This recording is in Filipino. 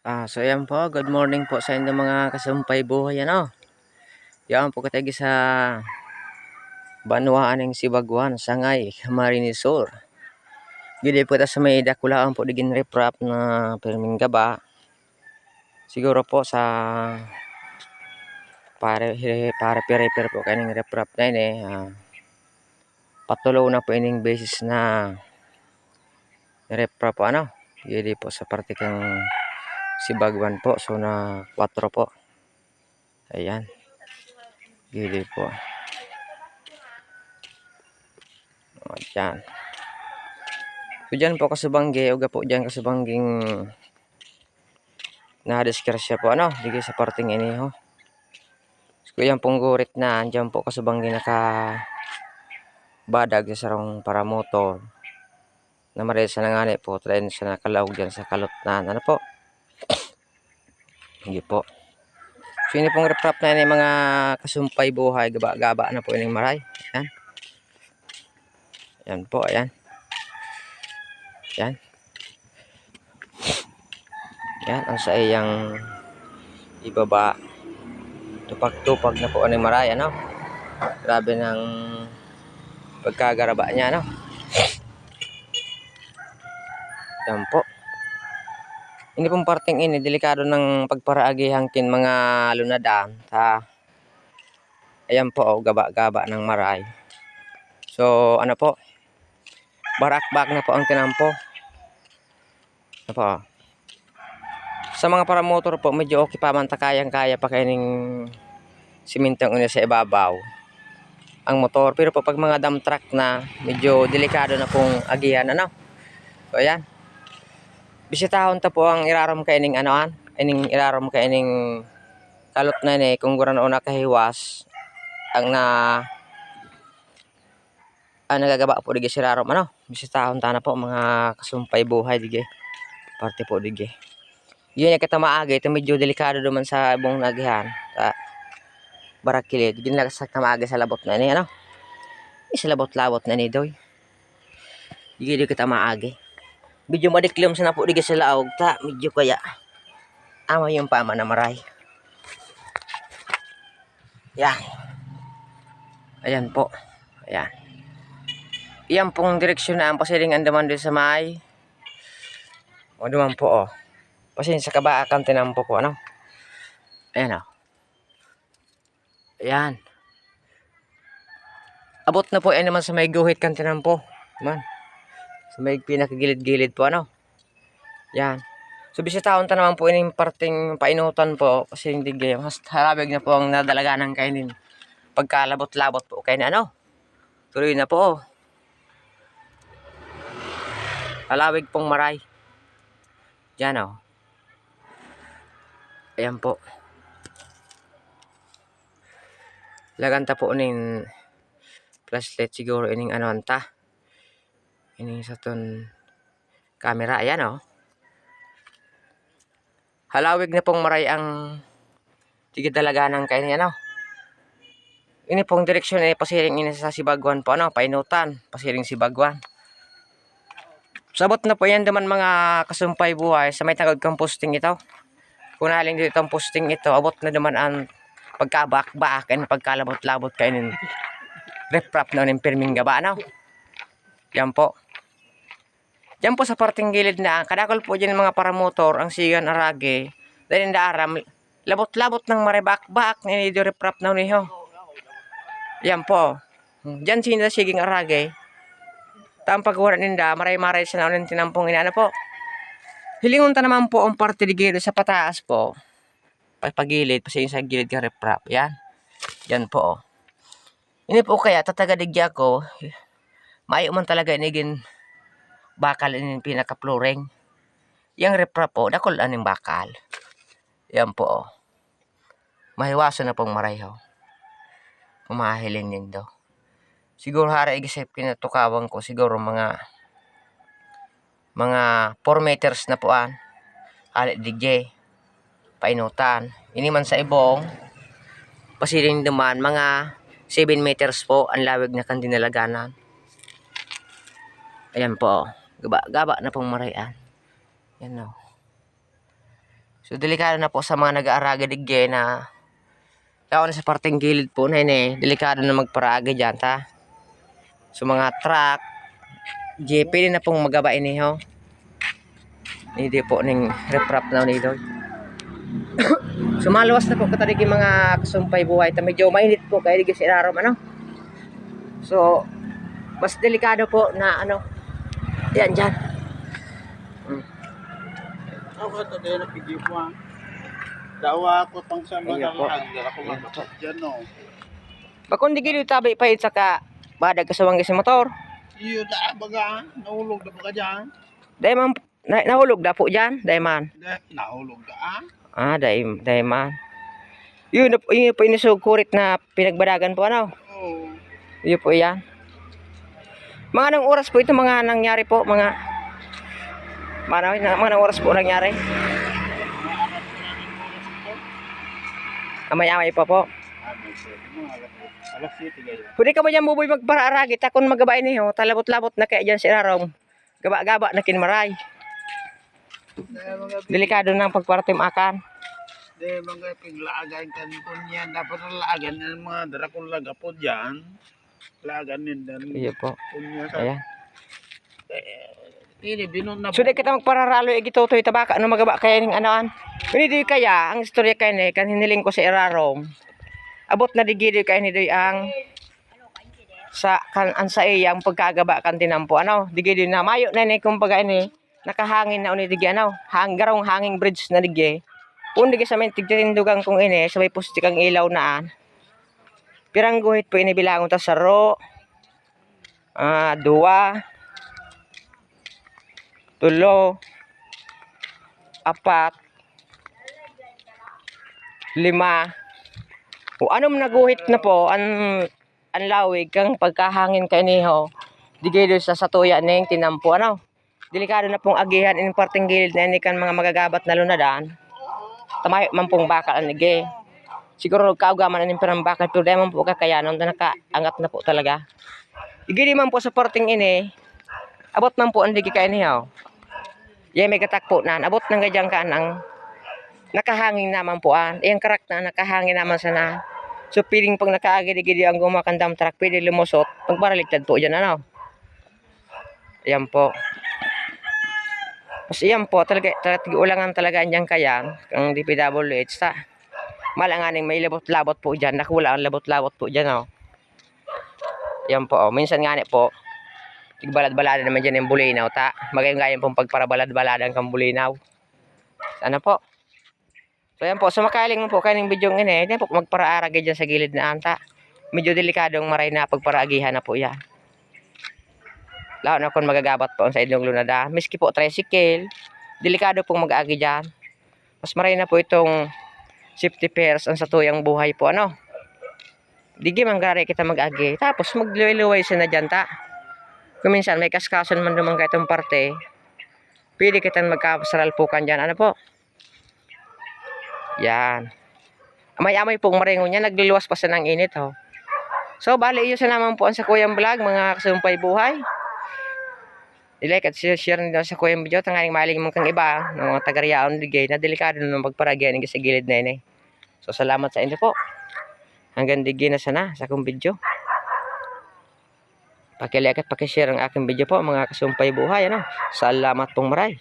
So ayan po, good morning po sa inyo mga kasumpay buhay ano. Yan po katagi sa Banwaan ng Sibagwan, Sangay, Camarines Sur. Gidi po ta sa may dakulaan po digin riprap na perming gaba. Siguro po sa pare po kaning riprap na ini. Patuloy na po ining basis na riprap po ano. Gidi po sa parte kang Sibagwan po, so na 4 po. Ayan. Gidi po. Ayan. So dyan po kasubanggi, uga po dyan kasubangging na-discuss po ano, digay sa parting ini ho. So yan pong gurit na, dyan po kasubanggi naka badag sa sarong para motor. Na maresa na nga po, try sa nakalawag dyan sa kalotnan. Ano po? Hindi po. So ini pong reprap na ini mga kasumpay buhay, gaba-gaba na po ining maray. Yan. Yan po, ayan. Yan. Yan, ang sa iyang ibaba. Tupag-tupag na po ining maray, ano? Grabe ng pagkagaraba niya, no? Yan po. Ini pong parting ini, delikado ng pagparaagi hangkin mga lunadan. Ayan po, oh, gaba-gaba ng maray. So, ano po? Barakbak na po ang tinampo. Ano po? Sa mga paramotor po, medyo okay pa man, kayang-kaya pa kaining simintong una sa ibabaw ang motor. Pero po pag mga dump truck na, medyo delikado na pong agihan, ano? So, ayan. Bisitahon ta po ang iraram kaining anoan. Ining iraram kaining kalot na ni kung gura na una kahiwas ang nagagaba po dige sirarom ano. Bisitahon ta na po mga kasumpay buhay dige. Parte po dige. Yun yung kita maagi, ito medyo delikado naman sa buong nagihan. Sa barakilid, yun lang sa maagi sa labot na ni ano. Sa labot-labot na ni doy. Hindi kita maagi. Medyo madiklim sa na po dige sa laog ta, medyo kaya ama yung pama na maray. Yan. Ayan po. Ayan. Iyan pong direksyon na ang pasiling andaman doon sa may. O duman po, oh. Pasin sa kabaakan tinampo po, ano? Ayan, oh. Ayan. Abot na po, ayan naman sa may guhit kan tinampo. Man. Sa may pinakagilid-gilid po, ano? Yan. So, bisitaon ta naman po ining parting painutan po. Kasi hindi game. Mas harabig na po ang nadalaganan kainin. Pagkalabot-labot po kayo na, ano? Tuloy na po, oh. Halawig pong maray. Yan, oh. Ayan po. Laganta po ning flashlight siguro ining ano anta. Ining sa ton camera. Ayan, oh. Halawig na pong maray ang tigid dalaganan kayo niya, no? Ini pong direksyon ay pasiring ini sa Sibagwan po, ano? Painutan. Pasiring Sibagwan. Sabot na po yan naman mga kasumpay buhay sa may tangod kang posting ito. Kung naling dito ang posting ito, abot na naman ang pagkabak-bak and pagkalabot-labot kayo ng riprap na ng pirming gaba, no? Yan po. Yan po sa parting gilid na, kadakol po dyan mga paramotor, ang sigan arage, dahil na aram, labot-labot ng maribak-bak, ninido riprap na niyo. Yan po. Diyan sinda siging arage. Taang pagwara ninda, maray-maray sa naunin tinampong ina, ano po. Hilingon ta naman po ang parte di gilid sa pataas po. Pagpagilid, kasi yung sa gilid ka riprap. Yan. Yan po, oh. Ini po kaya, tatagadigya ko, maayo man talaga inigin bakal in pinaka-flooring. Yang riprap po, dakol aning bakal. Yan po, oh. Mahiwaso na pong maray, ho. Pumahiling yun daw. Siguro hara igisip kinatukawang ko, siguro mga 4 meters na po an. Alit digye. Painutan. Ini man sa ibong, pasiling naman, mga 7 meters po ang lawig na kandinalaganan. Ayan po, oh. Gaba na pong marayan. Yan, oh. So delikado na po sa mga nag-aaraga digge na lalo na sa parteng gilid po na yun delikado na magparaga dyan ta. So mga truck, pwede na pong magaba ini ho. Hindi po ning reprap na nito. So maluwas na po katadig yung mga kasumpay buhay ta medyo mainit po kaya digis ilarom ano. So mas delikado po na ano. Yan dyan. Ako ito din napigipuan. Dawa ako pang sa mga Ayun po. lahat. Dala ko magkapot dyan no. Bakun di gili tabi pa it saka badag kasawang sa motor. Iyo da baga. Nahulog na baga dyan. Dahil man nahulog na po dyan. Dahil man. Nahulog da Dahil man. Yun po inisugkurit na pinagbadagan po ano. Oo. Yun po yan. Mga anong oras po ito mga nangyari po mga anong oras po nangyari? Amay-amay pa po. Alas 7 kayo. Pwede ka ba dyan buboy magparaaragi takon magabay niyo talabot-labot na kaya dyan si Rarong. Gaba-gaba na kinmaray. Delikado ng pagpartim akan. De mga piglaagan kan po niyan. Dapat laagan ng mga darakong lagapod dyan. Laagan din dan. Iyo po. Ayan. Ini binon na. So di kita magpararalo igitutoy tabaka ano magaba kaya ning anoan. Hindi kaya ang istorya kay ni kan hiniling ko sa Irarong. Abot na digidi kay ni ang sa kan ansa iyang pagkagaba kan tinampo ano digidi na mayo na ni kumbaga ini nakahangin na uni digi ano hanggarong hanging bridge na digi. Pun digi sa men tigtindugang kung ini sabay pusti kang ilaw naan. Pirang guhit po ini bilangon ta saro. 2 3 4 5 o anong naguhit na po ang lawig kang pagkahangin kay niho digay sa satuya ning tinampo ano delikado na pong agihan in parteng gilid na ini kan mga magagabat na lunadan tamay man pong bakal anige siguro kaugaman aning pirang bakal pero dahil man po kakayanon na nakaangat na po talaga digay man po sa parteng ini abot man po ang digi kay niho may katakpo na abot nang gadyang kaan ang nakahangin naman po yung karak na nakahangin naman sana so piling pag nakaagid-gidi ang gumakandam truck pwede lumusot pagparaligtad po dyan ano ayan po mas iyan po talaga ulangan talaga andyan kayan ang DPWH ta malanganing may labot-labot po dyan nakula ang labot-labot po dyan oh. Ayan po minsan nga po tigbalad-balada naman dyan yung bulinaw ta magayang-gayang pong pagparabalad-baladan kang bulinaw sana po. So yan po, sumakaling mo po kaning video ngini, yan po magparaaragay dyan sa gilid na anta. Medyo delikadong maray na pagparaagihan na po yan. Lalo na kung magagabat po sa inyong lunada. Miski po tricycle, delikado pong mag-aagi dyan. Mas maray na po itong safety pairs ang satuyang buhay po ano. Digi manggari kita mag-agi. Tapos magluway-luway siya na dyan ta. Kung minsan may kaskasan man naman kaitong parte, pwede kitang magkasaral po kan dyan. Ano po? Yan. Amay-amay pong maringon niya. Nagluluwas pa sa ng init. Oh. So, bali iyo sa naman po ang sa Kuyang Vlog, mga kasumpay buhay. I-like at share nyo sa Kuyang video. Tangaling maling mong kang iba ng mga taga-riyaon ligay na delikado na magparagyan sa gilid na yun. So, salamat sa inyo po. Hanggang digay na sana sa akong video. Pakilike at pakishare ang aking video po, mga kasumpay buhay. Ano? Salamat pong maray.